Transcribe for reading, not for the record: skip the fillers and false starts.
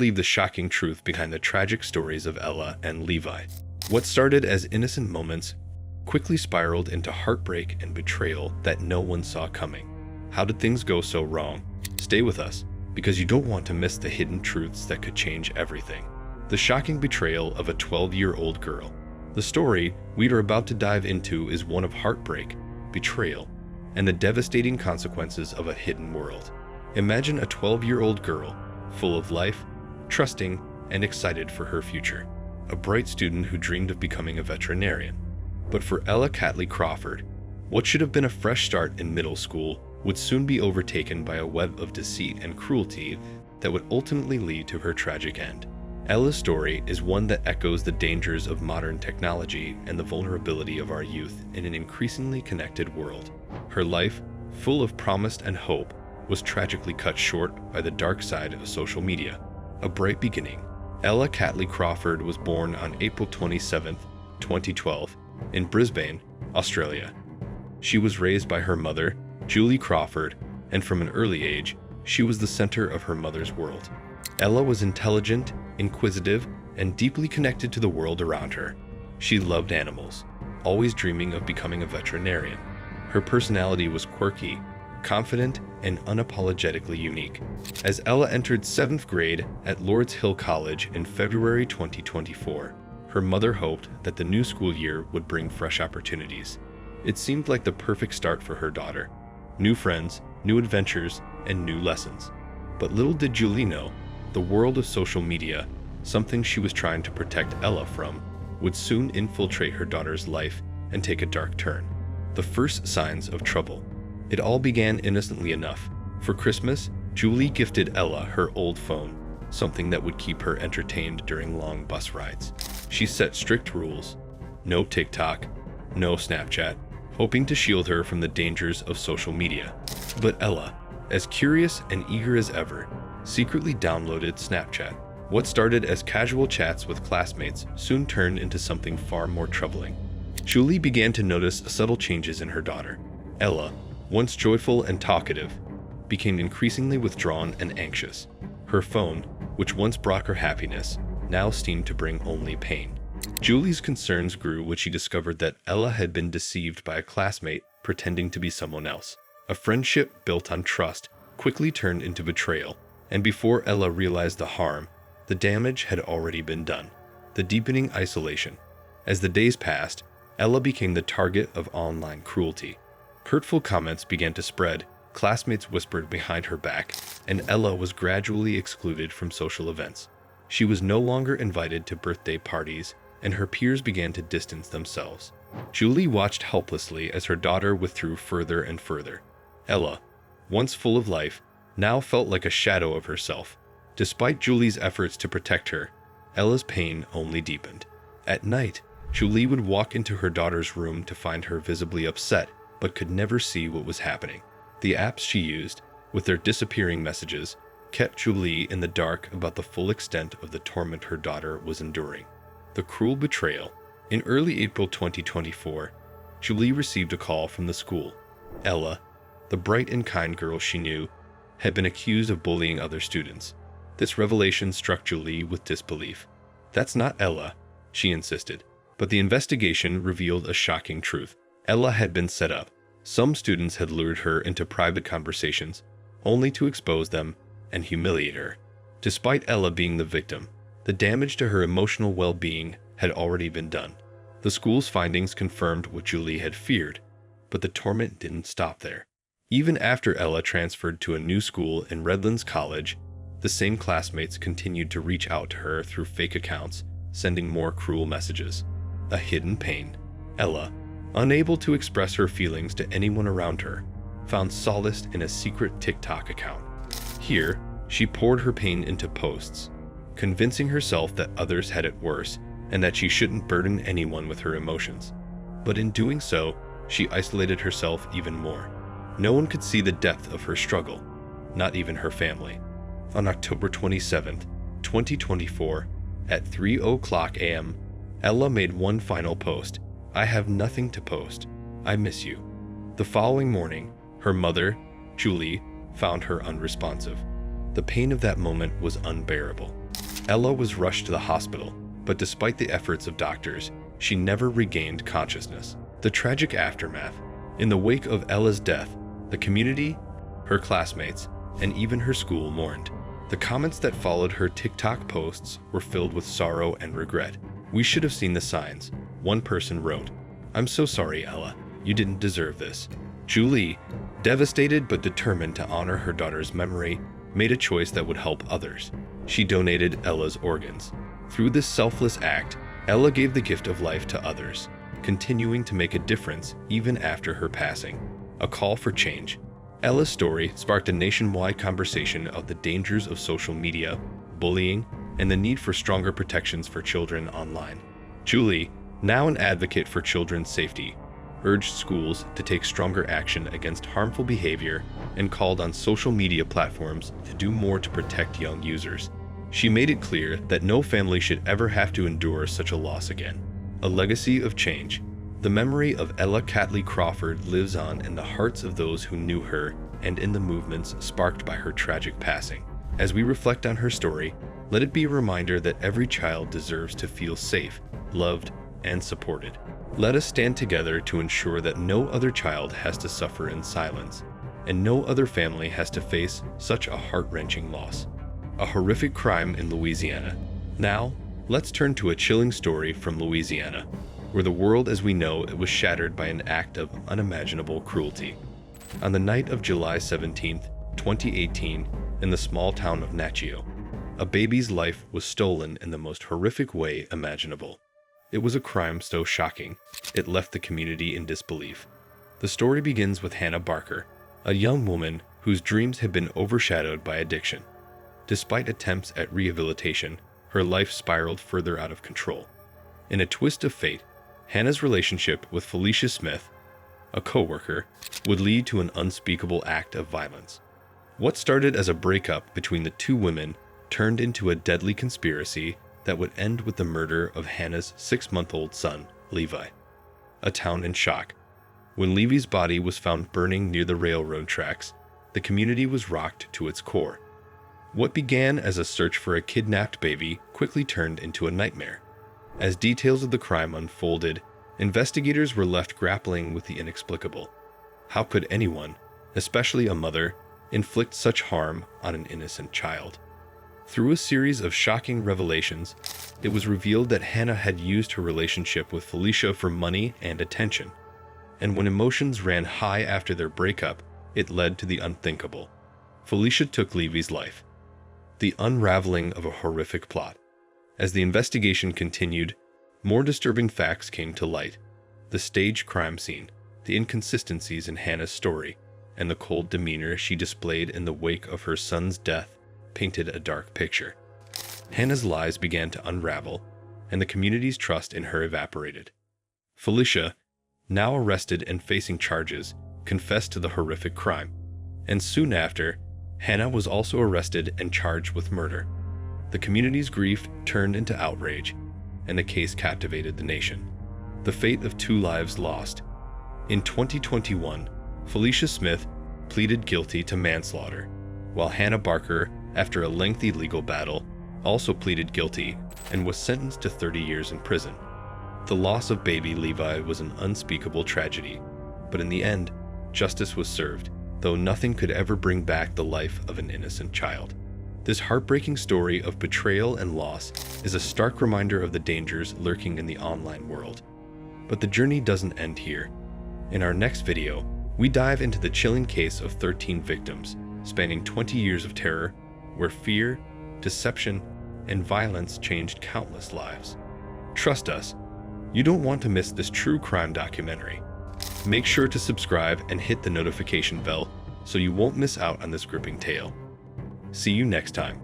Leave the shocking truth behind the tragic stories of Ella and Levi. What started as innocent moments quickly spiraled into heartbreak and betrayal that no one saw coming. How did things go so wrong? Stay with us, because you don't want to miss the hidden truths that could change everything. The shocking betrayal of a 12-year-old girl. The story we are about to dive into is one of heartbreak, betrayal, and the devastating consequences of a hidden world. Imagine a 12-year-old girl, full of life, trusting, and excited for her future. A bright student who dreamed of becoming a veterinarian. But for Ella Catley-Crawford, what should have been a fresh start in middle school would soon be overtaken by a web of deceit and cruelty that would ultimately lead to her tragic end. Ella's story is one that echoes the dangers of modern technology and the vulnerability of our youth in an increasingly connected world. Her life, full of promise and hope, was tragically cut short by the dark side of social media. A bright beginning. Ella Catley-Crawford was born on April 27, 2012, in Brisbane, Australia. She was raised by her mother, Julie Crawford, and from an early age, she was the center of her mother's world. Ella was intelligent, inquisitive, and deeply connected to the world around her. She loved animals, always dreaming of becoming a veterinarian. Her personality was quirky, confident, and unapologetically unique. As Ella entered 7th grade at Lord's Hill College in February 2024, her mother hoped that the new school year would bring fresh opportunities. It seemed like the perfect start for her daughter. New friends, new adventures, and new lessons. But little did Julie know, the world of social media, something she was trying to protect Ella from, would soon infiltrate her daughter's life and take a dark turn. The first signs of trouble. It all began innocently enough. For Christmas, Julie gifted Ella her old phone, something that would keep her entertained during long bus rides. She set strict rules. No TikTok, no Snapchat, hoping to shield her from the dangers of social media. But Ella, as curious and eager as ever, secretly downloaded Snapchat. What started as casual chats with classmates soon turned into something far more troubling. Julie began to notice subtle changes in her daughter. Ella, once joyful and talkative, became increasingly withdrawn and anxious. Her phone, which once brought her happiness, now seemed to bring only pain. Julie's concerns grew when she discovered that Ella had been deceived by a classmate pretending to be someone else. A friendship built on trust quickly turned into betrayal, and before Ella realized the harm, the damage had already been done. The deepening isolation. As the days passed, Ella became the target of online cruelty. Hurtful comments began to spread, classmates whispered behind her back, and Ella was gradually excluded from social events. She was no longer invited to birthday parties, and her peers began to distance themselves. Julie watched helplessly as her daughter withdrew further and further. Ella, once full of life, now felt like a shadow of herself. Despite Julie's efforts to protect her, Ella's pain only deepened. At night, Julie would walk into her daughter's room to find her visibly upset, but could never see what was happening. The apps she used, with their disappearing messages, kept Julie in the dark about the full extent of the torment her daughter was enduring. The cruel betrayal. In early April 2024, Julie received a call from the school. Ella, the bright and kind girl she knew, had been accused of bullying other students. This revelation struck Julie with disbelief. "That's not Ella," she insisted. But the investigation revealed a shocking truth. Ella had been set up. Some students had lured her into private conversations, only to expose them and humiliate her. Despite Ella being the victim, the damage to her emotional well-being had already been done. The school's findings confirmed what Julie had feared, but the torment didn't stop there. Even after Ella transferred to a new school in Redlands College, the same classmates continued to reach out to her through fake accounts, sending more cruel messages. A hidden pain. Ella, unable to express her feelings to anyone around her, found solace in a secret TikTok account. Here, she poured her pain into posts, convincing herself that others had it worse and that she shouldn't burden anyone with her emotions. But in doing so, she isolated herself even more. No one could see the depth of her struggle, not even her family. On October 27, 2024, at 3:00 a.m., Ella made one final post. "I have nothing to post. I miss you." The following morning, her mother, Julie, found her unresponsive. The pain of that moment was unbearable. Ella was rushed to the hospital, but despite the efforts of doctors, she never regained consciousness. The tragic aftermath. In the wake of Ella's death, the community, her classmates, and even her school mourned. The comments that followed her TikTok posts were filled with sorrow and regret. "We should have seen the signs," one person wrote. "I'm so sorry, Ella. You didn't deserve this." Julie, devastated but determined to honor her daughter's memory, made a choice that would help others. She donated Ella's organs. Through this selfless act, Ella gave the gift of life to others, continuing to make a difference even after her passing. A call for change. Ella's story sparked a nationwide conversation of the dangers of social media, bullying, and the need for stronger protections for children online. Julie, now an advocate for children's safety, urged schools to take stronger action against harmful behavior and called on social media platforms to do more to protect young users. She made it clear that no family should ever have to endure such a loss again. A legacy of change. The memory of Ella Catley-Crawford lives on in the hearts of those who knew her and in the movements sparked by her tragic passing. As we reflect on her story, let it be a reminder that every child deserves to feel safe, loved, and supported. Let us stand together to ensure that no other child has to suffer in silence, and no other family has to face such a heart-wrenching loss. A horrific crime in Louisiana. Now, let's turn to a chilling story from Louisiana, where the world as we know it was shattered by an act of unimaginable cruelty. On the night of July 17, 2018, in the small town of Natchio, a baby's life was stolen in the most horrific way imaginable. It was a crime so shocking, it left the community in disbelief. The story begins with Hannah Barker, a young woman whose dreams had been overshadowed by addiction. Despite attempts at rehabilitation, her life spiraled further out of control. In a twist of fate, Hannah's relationship with Felicia Smith, a co-worker, would lead to an unspeakable act of violence. What started as a breakup between the two women turned into a deadly conspiracy that would end with the murder of Hannah's 6-month-old son, Levi. A town in shock. When Levi's body was found burning near the railroad tracks, the community was rocked to its core. What began as a search for a kidnapped baby quickly turned into a nightmare. As details of the crime unfolded, investigators were left grappling with the inexplicable. How could anyone, especially a mother, inflict such harm on an innocent child? Through a series of shocking revelations, it was revealed that Hannah had used her relationship with Felicia for money and attention. And when emotions ran high after their breakup, it led to the unthinkable. Felicia took Levi's life. The unraveling of a horrific plot. As the investigation continued, more disturbing facts came to light. The staged crime scene, the inconsistencies in Hannah's story, and the cold demeanor she displayed in the wake of her son's death painted a dark picture. Hannah's lies began to unravel, and the community's trust in her evaporated. Felicia, now arrested and facing charges, confessed to the horrific crime, and soon after, Hannah was also arrested and charged with murder. The community's grief turned into outrage, and the case captivated the nation. The fate of 2 lives lost. In 2021, Felicia Smith pleaded guilty to manslaughter, while Hannah Barker, after a lengthy legal battle, also pleaded guilty and was sentenced to 30 years in prison. The loss of baby Levi was an unspeakable tragedy, but in the end, justice was served, though nothing could ever bring back the life of an innocent child. This heartbreaking story of betrayal and loss is a stark reminder of the dangers lurking in the online world. But the journey doesn't end here. In our next video, we dive into the chilling case of 13 victims, spanning 20 years of terror, where fear, deception, and violence changed countless lives. Trust us, you don't want to miss this true crime documentary. Make sure to subscribe and hit the notification bell so you won't miss out on this gripping tale. See you next time.